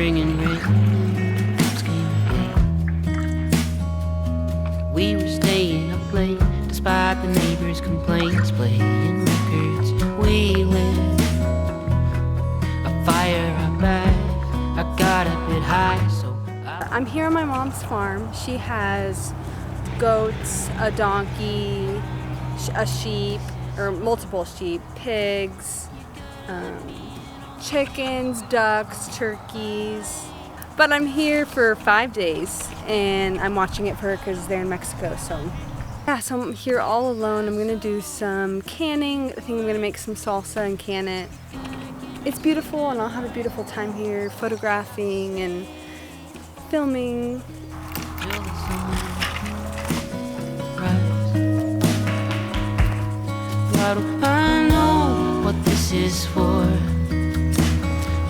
bringing rain. We were staying up late despite the neighbors' complaints, playing records. We lit a fire up back. I got a bit high, so I'm here on my mom's farm. She has goats, a donkey, a sheep, or multiple sheep, pigs, chickens, ducks, turkeys. But I'm here for 5 days and I'm watching it for her because they're in Mexico. So I'm here all alone. I'm gonna do some canning. I think I'm gonna make some salsa and can it. It's beautiful and I'll have a beautiful time here photographing and filming. Why do I know what this is for?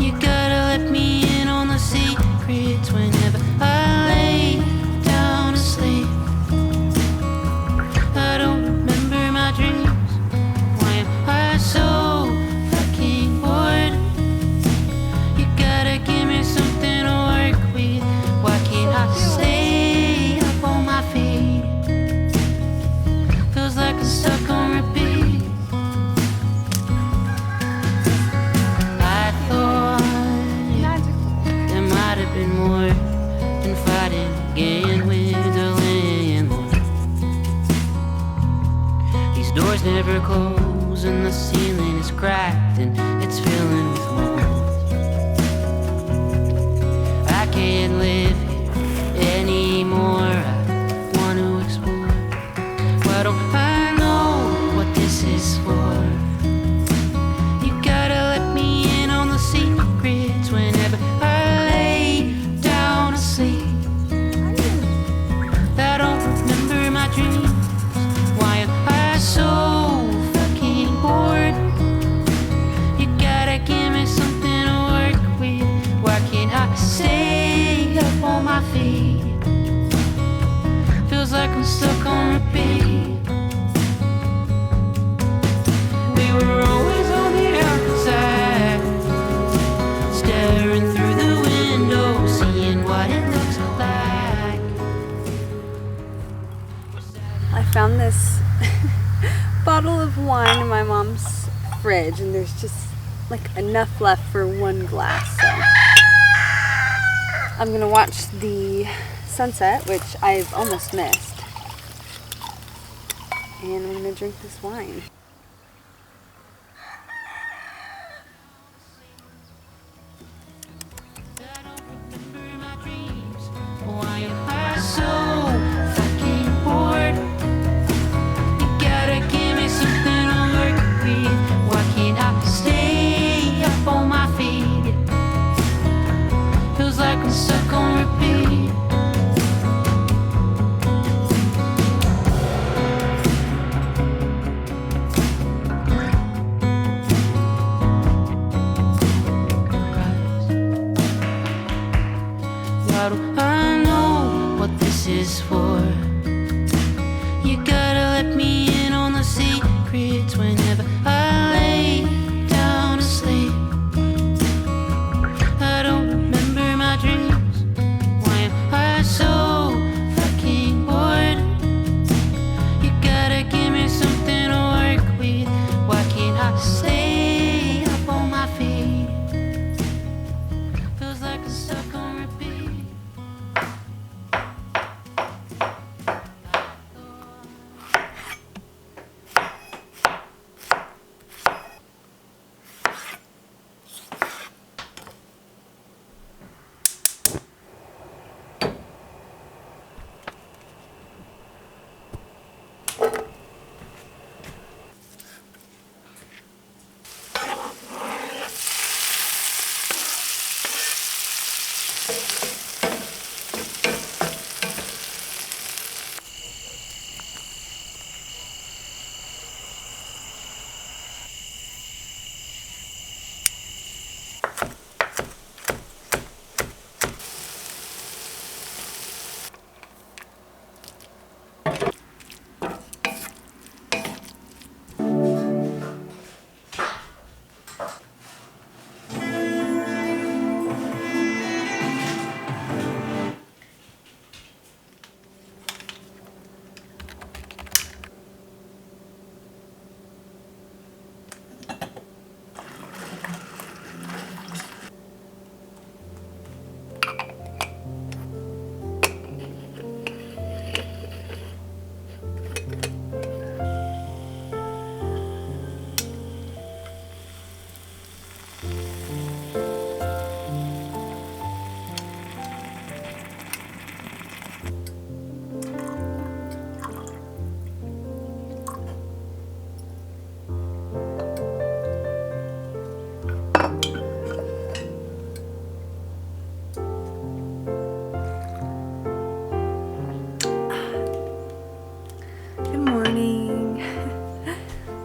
You gotta let me in on the secrets whenever I lay down to sleep. I don't remember my dreams. Why am I so fucking bored? You gotta give me something to work with. Why can't I stay up on my feet? Feels like I'm stuck on repeat. More than fighting again with the landlord. These doors never close and the ceiling is cracked and it's filling with mold. I can't live here anymore. I want to explore. Why don't I know what this is for? You gotta let me in on the secrets whenever I I don't remember my dreams. Why am I so fucking bored? You gotta give me something to work with. Why can't I stay up on my feet? Feels like I'm stuck on repeat. We were always on the outside, staring through the window, seeing what it looks like. I found this bottle of wine in my mom's fridge and there's just like enough left for one glass, so I'm gonna watch the sunset, which I've almost missed, and I'm gonna drink this wine. Stuck on repeat.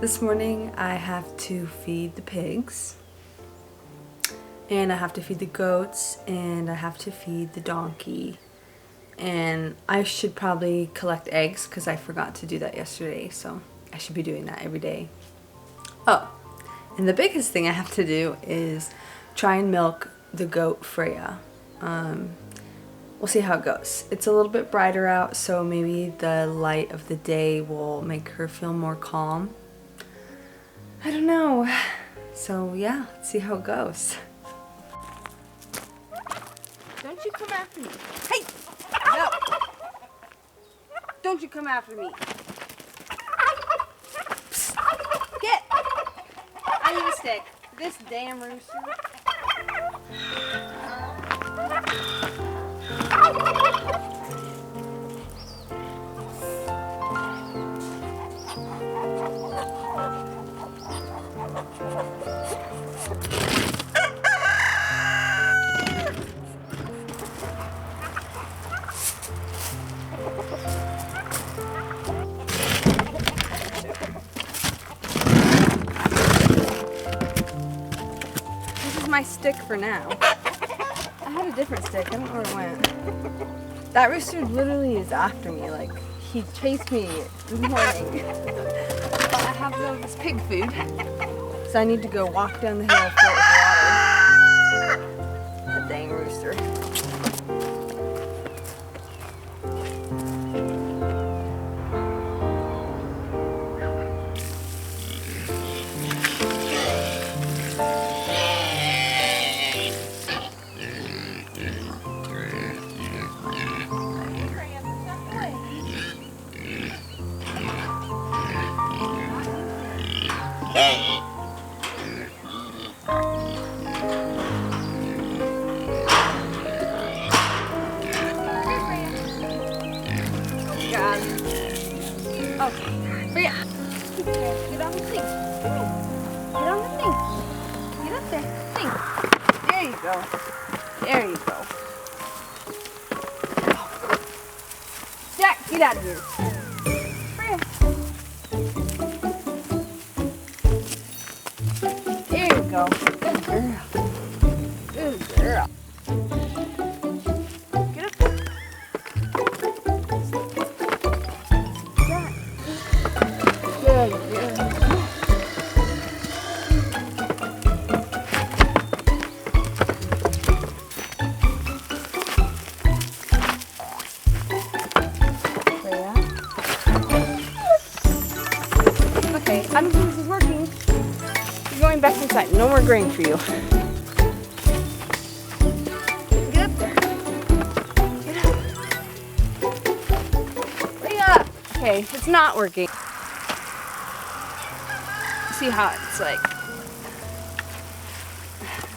This morning I have to feed the pigs, and I have to feed the goats, and I have to feed the donkey. And I should probably collect eggs because I forgot to do that yesterday, so I should be doing that every day. Oh, and the biggest thing I have to do is try and milk the goat Freya. We'll see how it goes. It's a little bit brighter out, so maybe the light of the day will make her feel more calm. I don't know. So yeah, let's see how it goes. Don't you come after me. Hey! No! Don't you come after me. Psst. Get! I need a stick. This damn rooster. This is my stick for now. I had a different stick. I don't know where it went. That rooster literally is after me. Like, he chased me this morning. But I have all this pig food. So I need to go walk down the hill filled with water. The dang rooster. Okay, Freya. Get on the thing. Get on the thing. Get up there. Thing. There you go. There you go. Jack, get out of here. Freya. There you go. Good girl. Good girl. Get up there. Good girl. Okay, I don't think this is working. You're going back inside. No more grain for you. Get up there. Get up. Freya! Okay, it's not working. See how it's like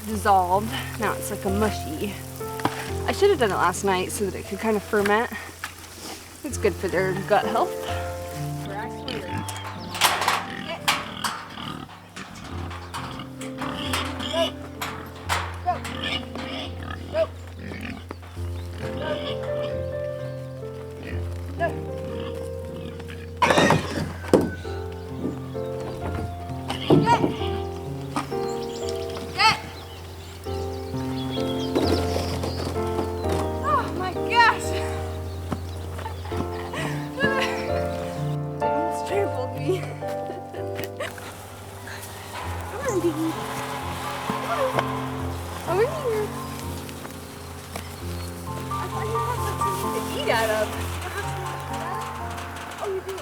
dissolved. Now it's like a mushy. I should have done it last night so that it could kind of ferment. It's good for their gut health. Oh my gosh! Almost trampled me. Come on, Diggy. Over here. I thought you had something to eat out of. Oh, you do.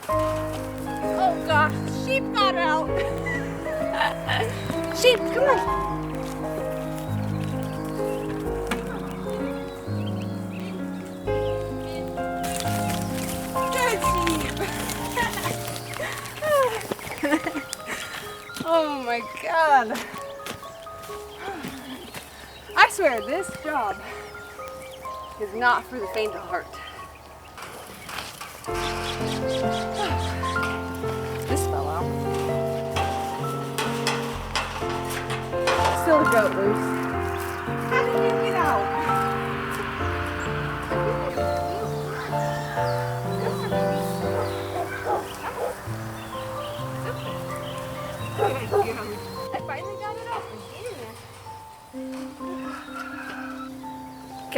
Oh gosh, sheep got out. Sheep, come on. Good sheep. Oh my God. I swear this job is not for the faint of heart. This fell out. Still a goat loose. How did you get out?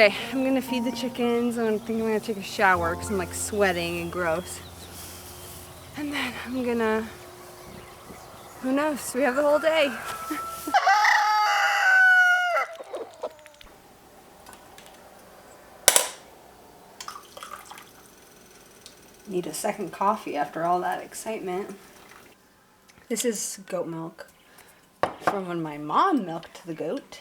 Okay, I'm gonna feed the chickens. I think I'm gonna take a shower because I'm like sweating and gross. And then I'm gonna, who knows, we have the whole day. Need a second coffee after all that excitement. This is goat milk from when my mom milked the goat.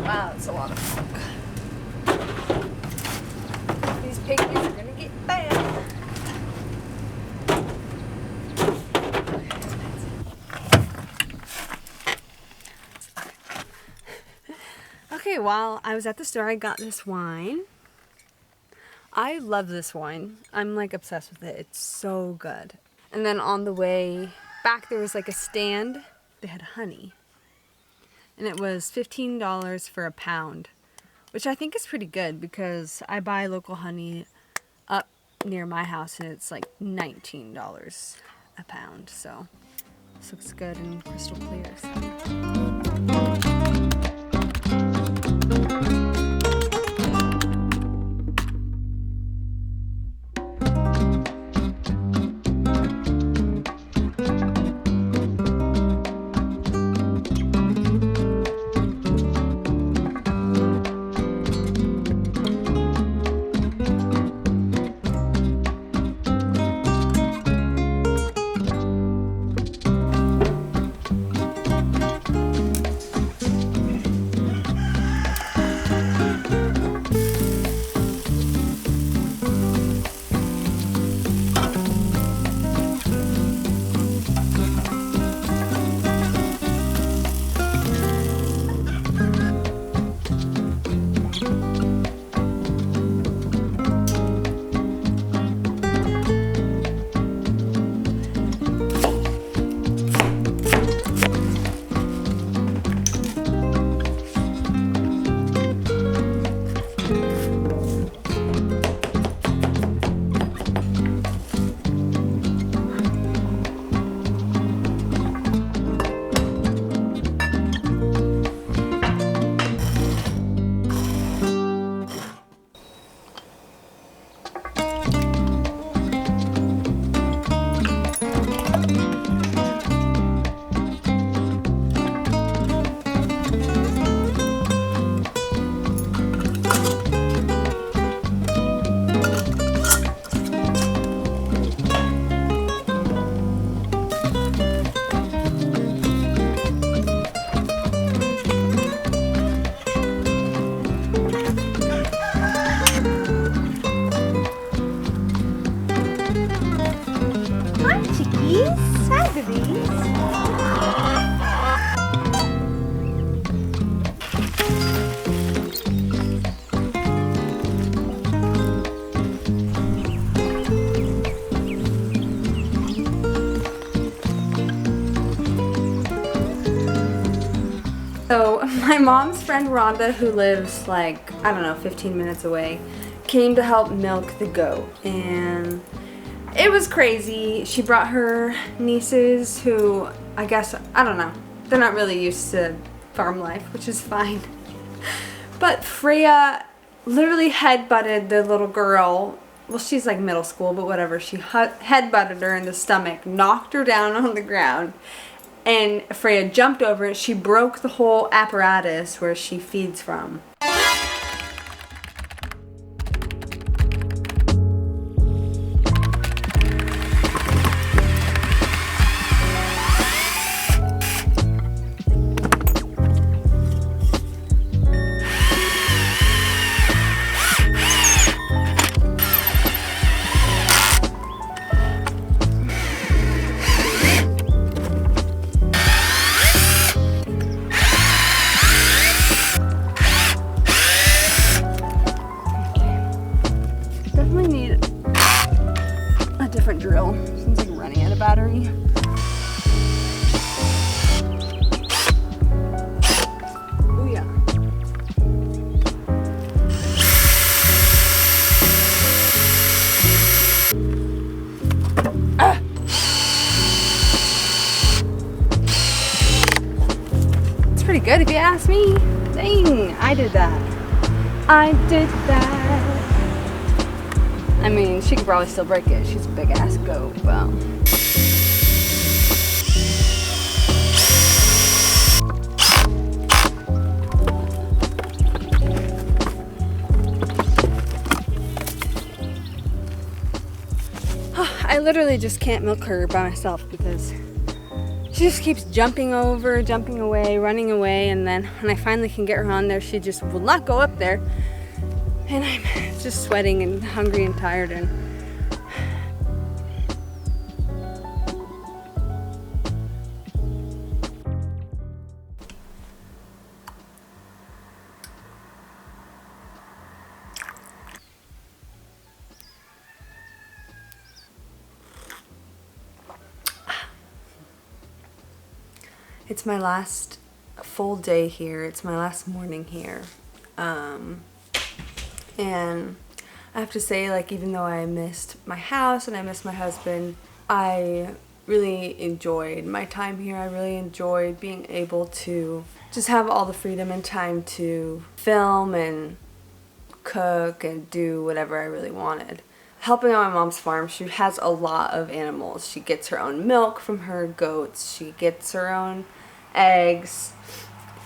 Wow, that's a lot of milk. These piggies are gonna get bad. Okay, while I was at the store, I got this wine. I love this wine. I'm like obsessed with it. It's so good. And then on the way back, there was like a stand. They had honey. And it was $15 for a pound, which I think is pretty good because I buy local honey up near my house and it's like $19 a pound. So this looks good and crystal clear. So. So my mom's friend Rhonda, who lives like, I don't know, 15 minutes away, came to help milk the goat, and it was crazy. She brought her nieces who, I guess, I don't know, they're not really used to farm life, which is fine. But Freya literally headbutted the little girl. Well, she's like middle school, but whatever. She headbutted her in the stomach, knocked her down on the ground, and Freya jumped over it. She broke the whole apparatus where she feeds from. pretty good if you ask me. Dang, I did that. I did that. I mean, she could probably still break it. She's a big ass goat, but. I literally just can't milk her by myself because she just keeps jumping over, jumping away, running away, and then when I finally can get her on there, she just will not go up there. And I'm just sweating and hungry and tired and it's my last full day here. It's my last morning here. And I have to say, like, even though I missed my house and I missed my husband, I really enjoyed my time here. I really enjoyed being able to just have all the freedom and time to film and cook and do whatever I really wanted. Helping on my mom's farm, she has a lot of animals. She gets her own milk from her goats. She gets her own eggs.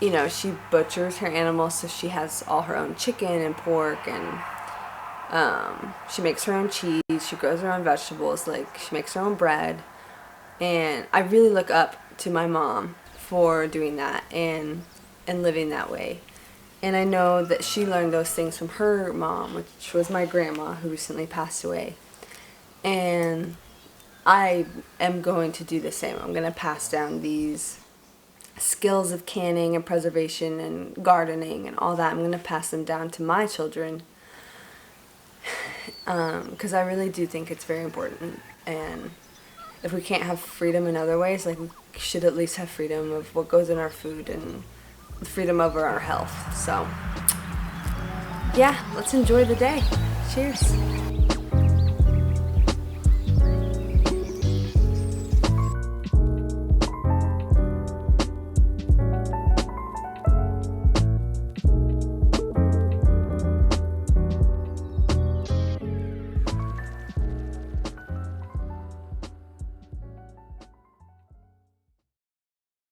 You know, she butchers her animals, so she has all her own chicken and pork, and she makes her own cheese. She grows her own vegetables. Like, she makes her own bread. And I really look up to my mom for doing that and living that way. And I know that she learned those things from her mom, which was my grandma, who recently passed away. And I am going to do the same. I'm going to pass down these skills of canning and preservation and gardening and all that. I'm going to pass them down to my children because I really do think it's very important. And if we can't have freedom in other ways, like, we should at least have freedom of what goes in our food and freedom over our health. So yeah, let's enjoy the day. Cheers.